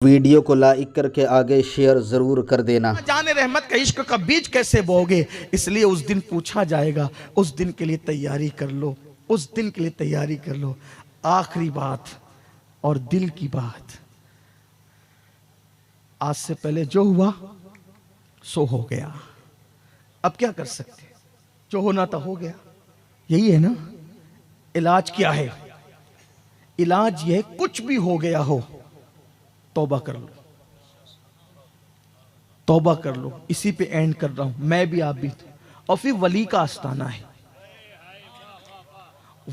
Video کو like کر کے آگے شیئر ضرور کر دینا۔ جان رحمت کا عشق کا بیج کیسے بوگے، اس لیے اس دن پوچھا جائے گا، اس دن کے لیے تیاری کر لو، اس دن کے لیے تیاری کر لو۔ آخری بات اور دل کی بات، آج سے پہلے جو ہوا سو ہو گیا، اب کیا کر سکتے، جو ہونا تھا ہو گیا، یہی ہے نا۔ علاج کیا ہے؟ علاج یہ ہے کچھ بھی ہو گیا ہو توبہ کر لو، توبہ کر لو۔ اسی پہ اینڈ کر رہا ہوں، میں بھی آپ بھی۔ اور پھر ولی کا آستانہ ہے،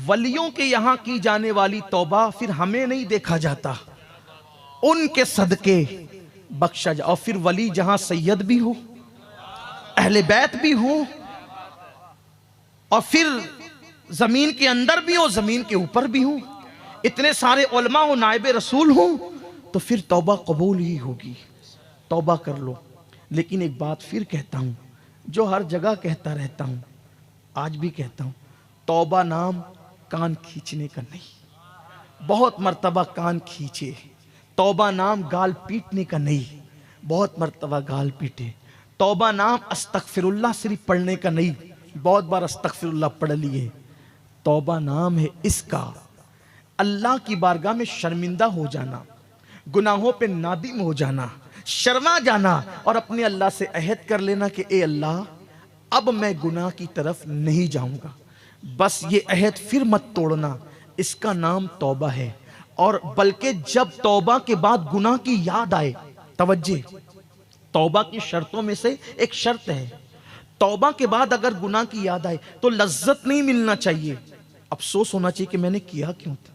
ولیوں کے یہاں کی جانے والی توبہ پھر ہمیں نہیں دیکھا جاتا، ان کے صدقے بخشا جا۔ اور پھر ولی جہاں سید بھی ہو، اہل بیت بھی ہو، اور پھر زمین کے اندر بھی ہو، زمین کے اوپر بھی ہو، اتنے سارے علماء و نائب رسول ہوں، تو پھر توبہ قبول ہی ہوگی۔ توبہ کر لو۔ لیکن ایک بات پھر کہتا ہوں، جو ہر جگہ کہتا رہتا ہوں، آج بھی کہتا ہوں، توبہ نام کان کھینچنے کا نہیں، بہت مرتبہ کان کھینچے۔ توبہ نام گال پیٹنے کا نہیں، بہت مرتبہ گال پیٹے۔ توبہ نام استغفر اللہ صرف پڑھنے کا نہیں، بہت بار استغفر اللہ پڑھ لیے۔ توبہ نام ہے اس کا اللہ کی بارگاہ میں شرمندہ ہو جانا، گناہوں پہ نادم ہو جانا، شرما جانا، اور اپنے اللہ سے عہد کر لینا کہ اے اللہ اب میں گناہ کی طرف نہیں جاؤں گا۔ بس یہ عہد پھر مت توڑنا، اس کا نام توبہ ہے۔ اور بلکہ جب توبہ کے بعد گناہ کی یاد آئے، توجہ، توبہ کی شرطوں میں سے ایک شرط ہے، توبہ کے بعد اگر گناہ کی یاد آئے تو لذت نہیں ملنا چاہیے، افسوس ہونا چاہیے کہ میں نے کیا کیوں تھا۔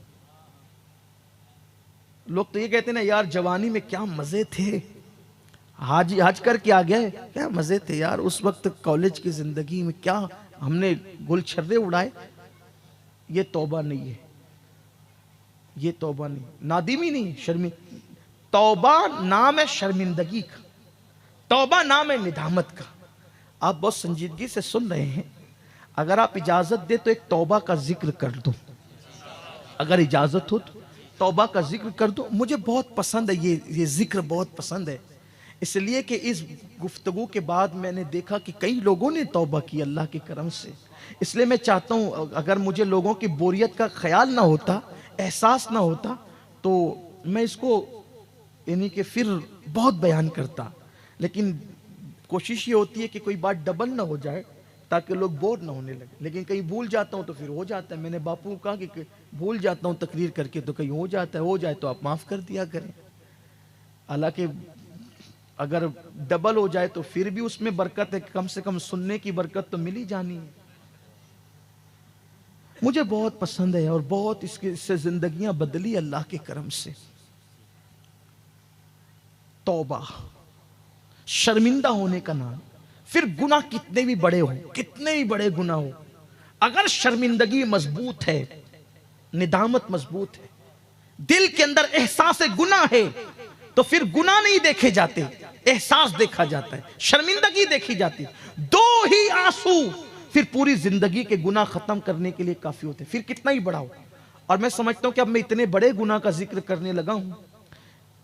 لوگ تو یہ کہتے ہیں نا، یار جوانی میں کیا مزے تھے، حج کر کے آ گئے، کیا مزے تھے یار اس وقت کالج کی زندگی میں، کیا ہم نے گل چھرے اڑائے۔ یہ توبہ نہیں ہے، یہ توبہ نہیں، نادمی نہیں، توبہ نام ہے شرمندگی کا، توبہ نام ہے ندامت کا۔ آپ بہت سنجیدگی سے سن رہے ہیں، اگر آپ اجازت دے تو ایک توبہ کا ذکر کر دو، اگر اجازت ہو تو توبہ کا ذکر کر دو۔ مجھے بہت پسند ہے یہ ذکر، بہت پسند ہے، اس لیے کہ اس گفتگو کے بعد میں نے دیکھا کہ کئی لوگوں نے توبہ کی اللہ کے کرم سے۔ اس لیے میں چاہتا ہوں اگر مجھے لوگوں کی بوریت کا خیال نہ ہوتا، احساس نہ ہوتا، تو میں اس کو یعنی کہ پھر بہت بیان کرتا، لیکن کوشش یہ ہوتی ہے کہ کوئی بات ڈبل نہ ہو جائے تاکہ لوگ بور نہ ہونے لگے، لیکن کہیں بھول جاتا ہوں تو پھر ہو جاتا ہے۔ میں نے باپو کو کہا کہ بھول جاتا ہوں تقریر کر کے تو کہیں ہو جاتا ہے، ہو جائے تو آپ معاف کر دیا کریں، حالانکہ اگر ڈبل ہو جائے تو پھر بھی اس میں برکت ہے، کم سے کم سننے کی برکت تو ملی جانی ہے۔ مجھے بہت پسند ہے اور بہت اس سے زندگیاں بدلی اللہ کے کرم سے۔ توبہ شرمندہ ہونے کا نام۔ پھر گناہ کتنے بھی بڑے ہو، کتنے بھی بڑے گناہ ہو، اگر شرمندگی مضبوط ہے، ندامت مضبوط ہے، دل کے اندر احساس گناہ ہے، تو پھر گناہ نہیں دیکھے جاتے، احساس دیکھا جاتا ہے، شرمندگی دیکھی جاتی ہے۔ دو ہی آنسو پھر پوری زندگی کے گناہ ختم کرنے کے لیے کافی ہوتے ہیں، پھر کتنا ہی بڑا ہو۔ اور میں سمجھتا ہوں کہ اب میں اتنے بڑے گناہ کا ذکر کرنے لگا ہوں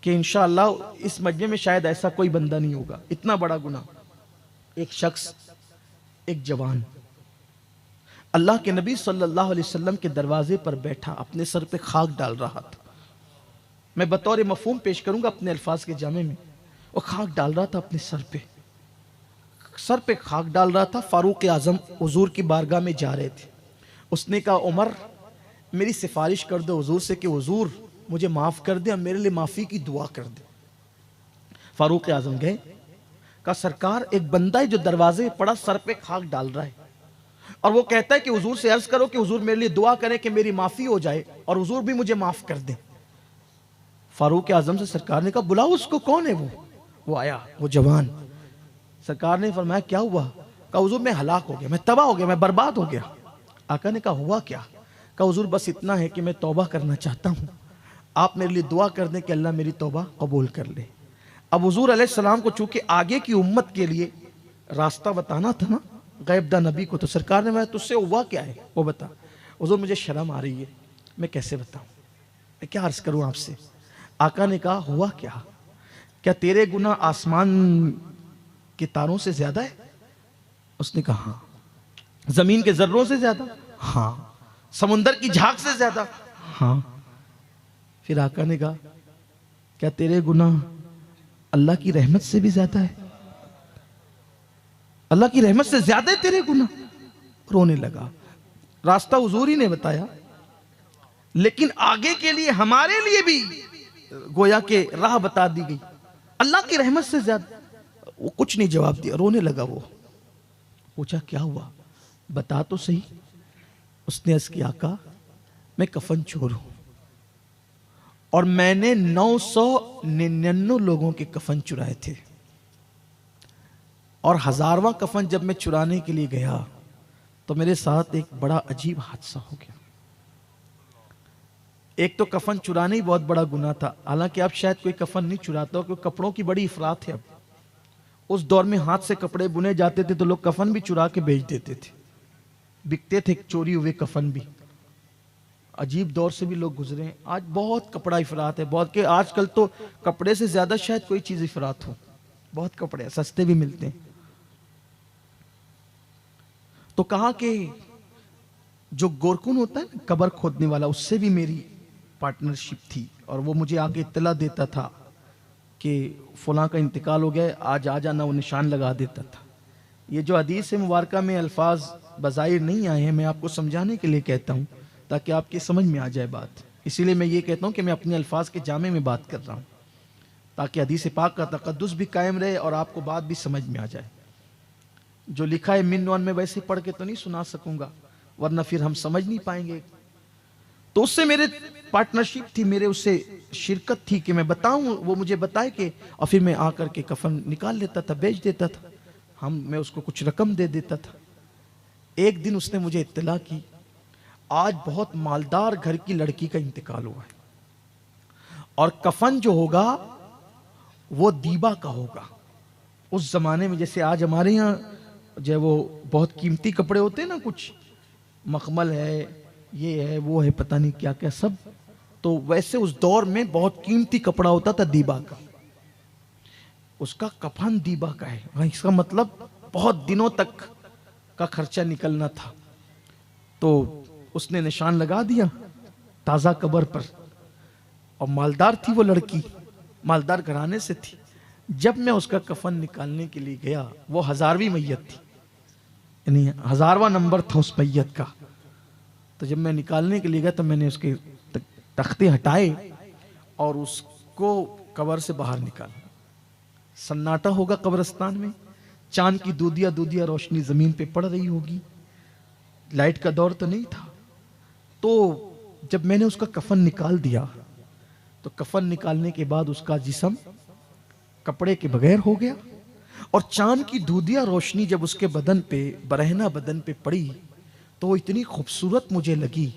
کہ انشاءاللہ اس مجمع میں شاید ایسا کوئی بندہ نہیں ہوگا، اتنا بڑا گناہ۔ ایک شخص، ایک جوان اللہ کے نبی صلی اللہ علیہ وسلم کے دروازے پر بیٹھا، اپنے سر پہ خاک ڈال رہا تھا۔ میں بطور مفہوم پیش کروں گا اپنے الفاظ کے جامع میں۔ وہ خاک ڈال رہا تھا اپنے سر پہ خاک ڈال رہا تھا۔ فاروق اعظم حضور کی بارگاہ میں جا رہے تھے۔ اس نے کہا عمر میری سفارش کر دو حضور سے کہ حضور مجھے معاف کر دیں اور میرے لیے معافی کی دعا کر دیں۔ فاروق اعظم گئے، کہا سرکار ایک بندہ ہے جو دروازے میں پڑا سر پہ خاک ڈال رہا ہے، اور وہ کہتا ہے کہ حضور سے عرض کرو کہ حضور میرے لیے دعا کریں کہ میری معافی ہو جائے اور حضور بھی مجھے معاف کر دیں۔ فاروق اعظم سے سرکار نے کہا بلاؤ اس کو، کون ہے وہ آیا، وہ جوان۔ سرکار نے فرمایا کیا ہوا؟ کہا حضور میں ہلاک ہو گیا، میں تباہ ہو گیا، میں برباد ہو گیا۔ آقا نے کہا ہوا کیا؟ کہا حضور بس اتنا ہے کہ میں توبہ کرنا چاہتا ہوں، آپ میرے لیے دعا کر دیں کہ اللہ میری توبہ قبول کر لے۔ اب حضور علیہ السلام کو چونکہ آگے کی امت کے لیے راستہ بتانا تھا نا غیب داں نبی کو، تو سرکار نے تجھ سے ہوا کیا ہے وہ بتا۔ حضور مجھے شرم آ رہی ہے، میں کیسے بتاؤں، میں کیا عرض کروں آپ سے؟ آقا نے کہا ہوا کیا؟ کیا تیرے گناہ آسمان کے تاروں سے زیادہ ہے؟ اس نے کہا ہاں۔ زمین کے ذروں سے زیادہ؟ ہاں۔ سمندر کی جھاگ سے زیادہ؟ ہاں۔ پھر آقا نے کہا کیا تیرے گناہ اللہ کی رحمت سے بھی زیادہ ہے؟ اللہ کی رحمت سے زیادہ ہے تیرے گناہ؟ رونے لگا۔ راستہ حضور ہی نے بتایا، لیکن آگے کے لیے ہمارے لیے بھی گویا کہ راہ بتا دی گئی۔ اللہ کی رحمت سے زیادہ؟ وہ کچھ نہیں جواب دیا، رونے لگا۔ وہ پوچھا کیا ہوا، بتا تو صحیح۔ اس نے عرض کیا آقا میں کفن چور ہوں، اور میں نے 999 لوگوں کے کفن چرائے تھے، اور 1000واں کفن جب میں چرانے کے لیے گیا تو میرے ساتھ ایک بڑا عجیب حادثہ ہو گیا۔ ایک تو کفن چرانا ہی بہت بڑا گناہ تھا، حالانکہ اب شاید کوئی کفن نہیں چراتا، کیونکہ کپڑوں کی بڑی افراط ہے۔ اب اس دور میں ہاتھ سے کپڑے بنے جاتے تھے تو لوگ کفن بھی چرا کے بیچ دیتے تھے، بکتے تھے چوری ہوئے کفن بھی۔ عجیب دور سے بھی لوگ گزرے ہیں۔ آج بہت کپڑا افراط ہے، بہت، کہ آج کل تو کپڑے سے زیادہ شاید کوئی چیز افراط ہو، بہت کپڑے سستے بھی ملتے ہیں۔ تو کہا کہ جو گورکن ہوتا ہے نا قبر کھودنے والا، اس سے بھی میری پارٹنرشپ تھی، اور وہ مجھے آگے اطلاع دیتا تھا کہ فلاں کا انتقال ہو گیا ہے، آج آ جانا، وہ نشان لگا دیتا تھا۔ یہ جو حدیث مبارکہ میں الفاظ بظاہر نہیں آئے ہیں، میں آپ کو سمجھانے کے لیے کہتا ہوں تاکہ آپ کی سمجھ میں آ جائے بات۔ اسی لیے میں یہ کہتا ہوں کہ میں اپنے الفاظ کے جامع میں بات کر رہا ہوں، تاکہ حدیث پاک کا تقدس بھی قائم رہے اور آپ کو بات بھی سمجھ میں آ جائے۔ جو لکھا ہے من وان میں ویسے پڑھ کے تو نہیں سنا سکوں گا، ورنہ پھر ہم سمجھ نہیں پائیں گے۔ تو اس سے میرے پارٹنرشپ تھی، میرے اس سے شرکت تھی کہ میں بتاؤں، وہ مجھے بتائے کہ، اور پھر میں آ کر کے کفن نکال لیتا تھا، بیچ دیتا تھا، میں اس کو کچھ رقم دے دیتا تھا۔ ایک دن اس نے مجھے اطلاع کی آج بہت مالدار گھر کی لڑکی کا انتقال ہوا ہے، اور کفن جو ہوگا وہ دیبا کا ہوگا۔ اس زمانے میں جیسے آج ہمارے یہاں جو وہ بہت قیمتی کپڑے ہوتے ہیں نا، کچھ مخمل ہے، یہ ہے، وہ ہے، پتہ نہیں کیا کیا سب، تو ویسے اس دور میں بہت قیمتی کپڑا ہوتا تھا دیبا کا۔ اس کا کفن دیبا کا ہے، اس کا مطلب بہت دنوں تک کا خرچہ نکلنا تھا۔ تو اس نے نشان لگا دیا تازہ قبر پر، اور مالدار تھی وہ لڑکی، مالدار گھرانے سے تھی۔ جب میں اس کا کفن نکالنے کے لیے گیا، وہ 1000ویں میت تھی، یعنی 1000واں نمبر تھا اس میت کا۔ تو جب میں نکالنے کے لیے گیا تو میں نے اس کے تختے ہٹائے اور اس کو قبر سے باہر نکالا۔ سناٹا ہوگا قبرستان میں، چاند کی دودیا دودیا روشنی زمین پہ پڑ رہی ہوگی، لائٹ کا دور تو نہیں تھا۔ تو جب میں نے اس کا کفن نکال دیا تو کفن نکالنے کے بعد اس کا جسم کپڑے کے بغیر ہو گیا، اور چاند کی دودیا روشنی جب اس کے بدن پہ، برہنہ بدن پہ پڑی تو وہ اتنی خوبصورت مجھے لگی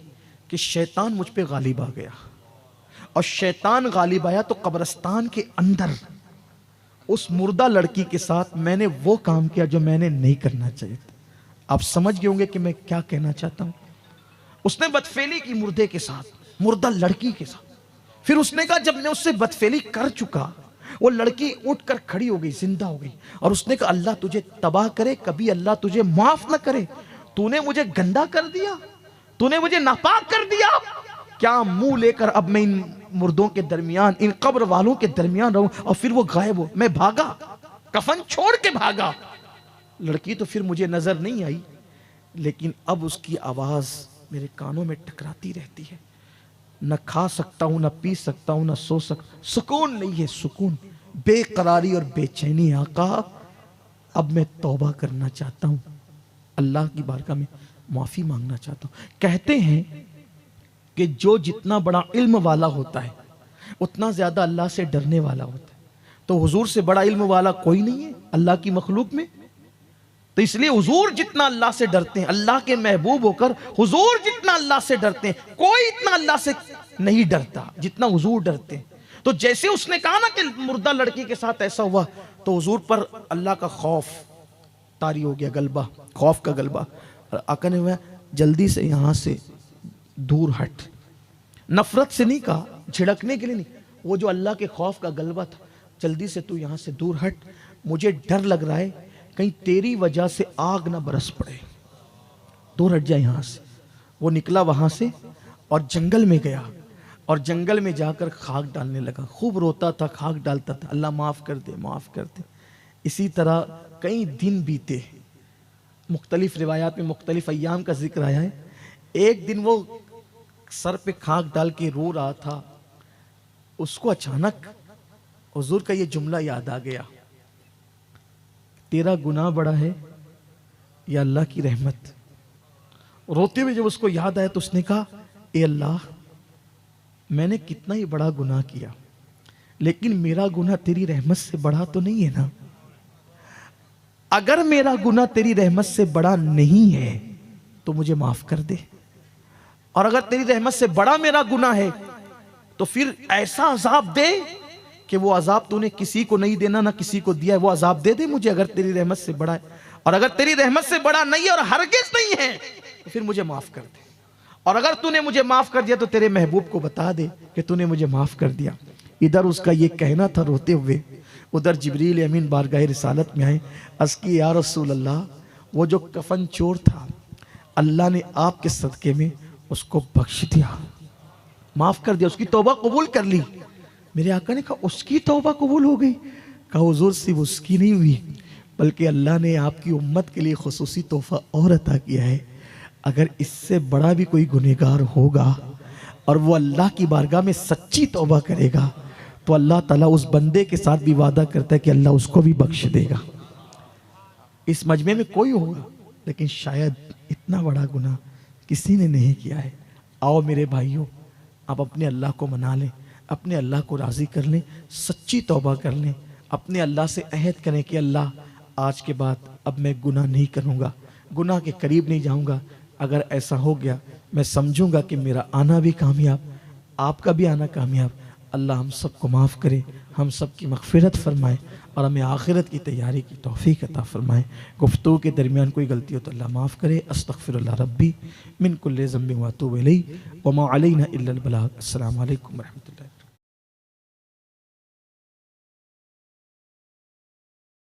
کہ شیطان مجھ پہ غالب آ گیا، اور شیطان غالب آیا تو قبرستان کے اندر اس مردہ لڑکی کے ساتھ میں نے وہ کام کیا جو میں نے نہیں کرنا چاہیے تھا۔ آپ سمجھ گئے ہوں گے کہ میں کیا کہنا چاہتا ہوں۔ اس نے بدفعلی کی مردے کے ساتھ، مردہ لڑکی کے ساتھ۔ پھر اس نے کہا جب میں اس سے بدفعلی کر چکا، وہ لڑکی اٹھ کر کھڑی ہو گئی، زندہ ہو گئی، اور اس نے کہا اللہ تجھے تباہ کرے، کبھی اللہ تجھے معاف نہ کرے، تو نے مجھے گندا کر دیا، تو نے مجھے ناپاک کر دیا، کیا منہ لے کر اب میں ان مردوں کے درمیان، ان قبر والوں کے درمیان رہوں؟ اور پھر وہ غائب ہو، میں بھاگا، کفن چھوڑ کے بھاگا۔ لڑکی تو پھر مجھے نظر نہیں آئی، لیکن اب اس کی آواز میرے کانوں میں ٹکراتی رہتی ہے۔ نہ کھا سکتا ہوں، نہ پی سکتا ہوں، نہ سو سکتا، سکون نہیں ہے، سکون، بے قراری اور بے چینی۔ آقا اب میں توبہ کرنا چاہتا ہوں، اللہ کی بارگاہ میں معافی مانگنا چاہتا ہوں۔ کہتے ہیں کہ جو جتنا بڑا علم والا ہوتا ہے اتنا زیادہ اللہ سے ڈرنے والا ہوتا ہے، تو حضور سے بڑا علم والا کوئی نہیں ہے اللہ کی مخلوق میں۔ تو اس لیے حضور جتنا اللہ سے ڈرتے ہیں، اللہ کے محبوب ہو کر حضور جتنا اللہ سے ڈرتے ہیں، کوئی اتنا اللہ سے نہیں ڈرتا جتنا حضور ڈرتے ہیں۔ تو جیسے اس نے کہا نا کہ مردہ لڑکی کے ساتھ ایسا ہوا، تو حضور پر اللہ کا خوف طاری ہو گیا، غلبہ، خوف کا غلبہ۔ آقا نے ہوا جلدی سے یہاں سے دور ہٹ، نفرت سے نہیں کہا، جھڑکنے کے لیے نہیں، وہ جو اللہ کے خوف کا غلبہ تھا، جلدی سے تو یہاں سے دور ہٹ، مجھے ڈر لگ رہا ہے کہیں تیری وجہ سے آگ نہ برس پڑے، دور ہٹ جا یہاں سے۔ وہ نکلا وہاں سے اور جنگل میں گیا، اور جنگل میں جا کر خاک ڈالنے لگا، خوب روتا تھا، خاک ڈالتا تھا، اللہ معاف کر دے، معاف کر دے۔ اسی طرح کئی دن بیتے، مختلف روایات میں مختلف ایام کا ذکر آیا ہے۔ ایک دن وہ سر پہ خاک ڈال کے رو رہا تھا، اس کو اچانک حضور کا یہ جملہ یاد آ گیا، تیرا گناہ بڑا ہے یا اللہ کی رحمت؟ روتے ہوئے جب اس کو یاد آیا تو اس نے کہا، اے اللہ، میں نے کتنا ہی بڑا گناہ کیا، لیکن میرا گناہ تیری رحمت سے بڑا تو نہیں ہے نا؟ اگر میرا گناہ تیری رحمت سے بڑا نہیں ہے تو مجھے معاف کر دے، اور اگر تیری رحمت سے بڑا میرا گناہ ہے تو پھر ایسا عذاب دے کہ وہ عذاب تو نے کسی کو نہیں دینا، نہ کسی کو دیا ہے، وہ عذاب دے دے مجھے اگر تیری رحمت سے بڑا ہے، اور اگر تیری رحمت سے بڑا نہیں ہے اور ہرگز نہیں ہے تو پھر مجھے معاف کر دے، اور اگر تو نے مجھے معاف کر دیا تو تیرے محبوب کو بتا دے کہ تو نے مجھے معاف کر دیا۔ ادھر اس کا یہ کہنا تھا روتے ہوئے، ادھر جبریل امین بارگاہ رسالت میں آئے، عرض کی یا رسول اللہ، وہ جو کفن چور تھا اللہ نے آپ کے صدقے میں اس کو بخش دیا، معاف کر دیا، اس کی توبہ قبول کر لی۔ میرے آقا نے کہا اس کی توبہ قبول ہو گئی؟ کہا حضور صرف اس کی نہیں ہوئی، بلکہ اللہ نے آپ کی امت کے لیے خصوصی تحفہ اور عطا کیا ہے، اگر اس سے بڑا بھی کوئی گنہگار ہوگا اور وہ اللہ کی بارگاہ میں سچی توبہ کرے گا تو اللہ تعالیٰ اس بندے کے ساتھ بھی وعدہ کرتا ہے کہ اللہ اس کو بھی بخش دے گا۔ اس مجمع میں کوئی ہوگا لیکن شاید اتنا بڑا گناہ کسی نے نہیں کیا ہے۔ آؤ میرے بھائیوں، آپ اپنے اللہ کو منا لیں، اپنے اللہ کو راضی کر لیں، سچی توبہ کر لیں، اپنے اللہ سے عہد کریں کہ اللہ آج کے بعد اب میں گناہ نہیں کروں گا، گناہ کے قریب نہیں جاؤں گا۔ اگر ایسا ہو گیا میں سمجھوں گا کہ میرا آنا بھی کامیاب، آپ کا بھی آنا کامیاب۔ اللہ ہم سب کو معاف کرے، ہم سب کی مغفرت فرمائے اور ہمیں آخرت کی تیاری کی توفیق عطا فرمائے۔ گفتگو کے درمیان کوئی غلطی ہو تو اللہ معاف کرے۔ استغفر اللہ ربی من کل ذنب واتوب الیہ وما علینا الا البلاغ۔ السلام علیکم ورحمۃ اللہ۔